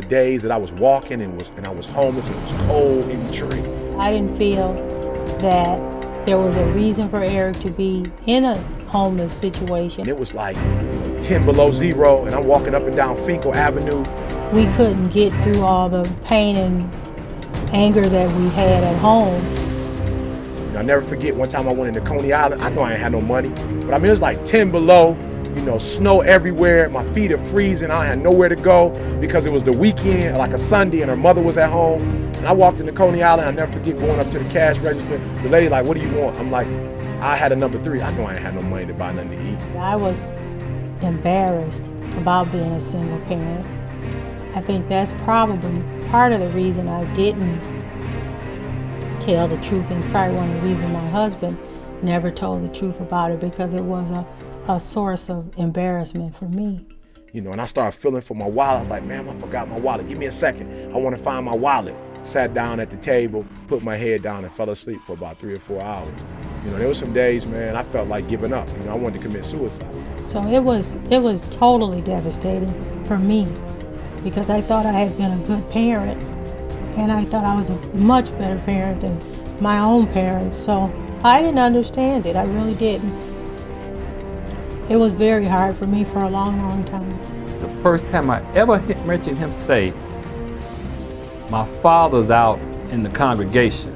days that I was walking and I was homeless and it was cold in Detroit. I didn't feel that there was a reason for Eric to be in a homeless situation. And it was like 10 below zero, and I'm walking up and down Finkel Avenue. We couldn't get through all the pain and anger that we had at home. I'll never forget one time I went into Coney Island. I know I ain't had no money, but I mean, it was like 10 below, snow everywhere. My feet are freezing. I had nowhere to go because it was the weekend, like a Sunday, and her mother was at home. And I walked into Coney Island. I'll never forget going up to the cash register. The lady like, "What do you want?" I'm like, "I had a number 3. I know I ain't had no money to buy nothing to eat." I was embarrassed about being a single parent. I think that's probably part of the reason I didn't tell the truth, and probably one of the reasons my husband never told the truth about it, because it was a source of embarrassment for me. And I started feeling for my wallet. I was like, "Man, I forgot my wallet. Give me a second. I want to find my wallet." Sat down at the table, put my head down, and fell asleep for about 3 or 4 hours. There were some days, man, I felt like giving up. I wanted to commit suicide. So it was totally devastating for me, because I thought I had been a good parent, and I thought I was a much better parent than my own parents. So I didn't understand it. I really didn't. It was very hard for me for a long, long time. The first time I ever mentioned him say, "My father's out in the congregation,"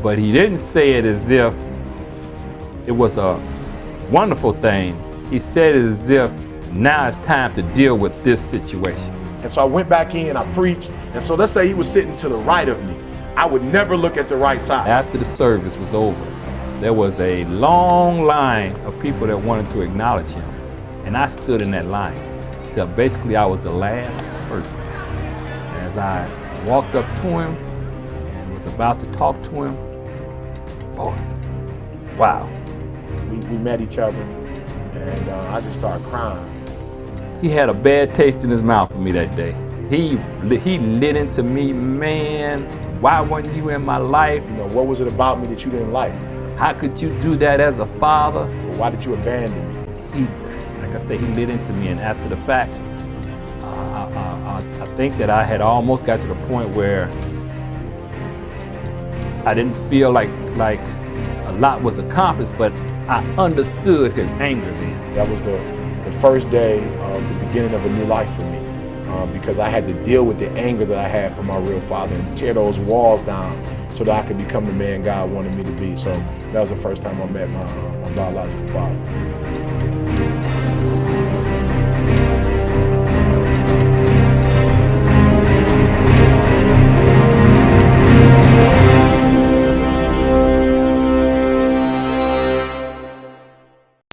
but he didn't say it as if it was a wonderful thing. He said it as if now it's time to deal with this situation. And so I went back in, I preached, and so let's say he was sitting to the right of me. I would never look at the right side. After the service was over, there was a long line of people that wanted to acknowledge him. And I stood in that line till basically I was the last person. As I walked up to him and was about to talk to him, boy, wow. We met each other, and I just started crying. He had a bad taste in his mouth for me that day. He lit into me, "Man, why weren't you in my life? What was it about me that you didn't like? How could you do that as a father? Why did you abandon me?" Like I said, he lit into me, and after the fact, I think that I had almost got to the point where I didn't feel like a lot was accomplished, but I understood his anger then. That was the first day of the beginning of a new life for me, because I had to deal with the anger that I had for my real father and tear those walls down so that I could become the man God wanted me to be. So that was the first time I met my biological father.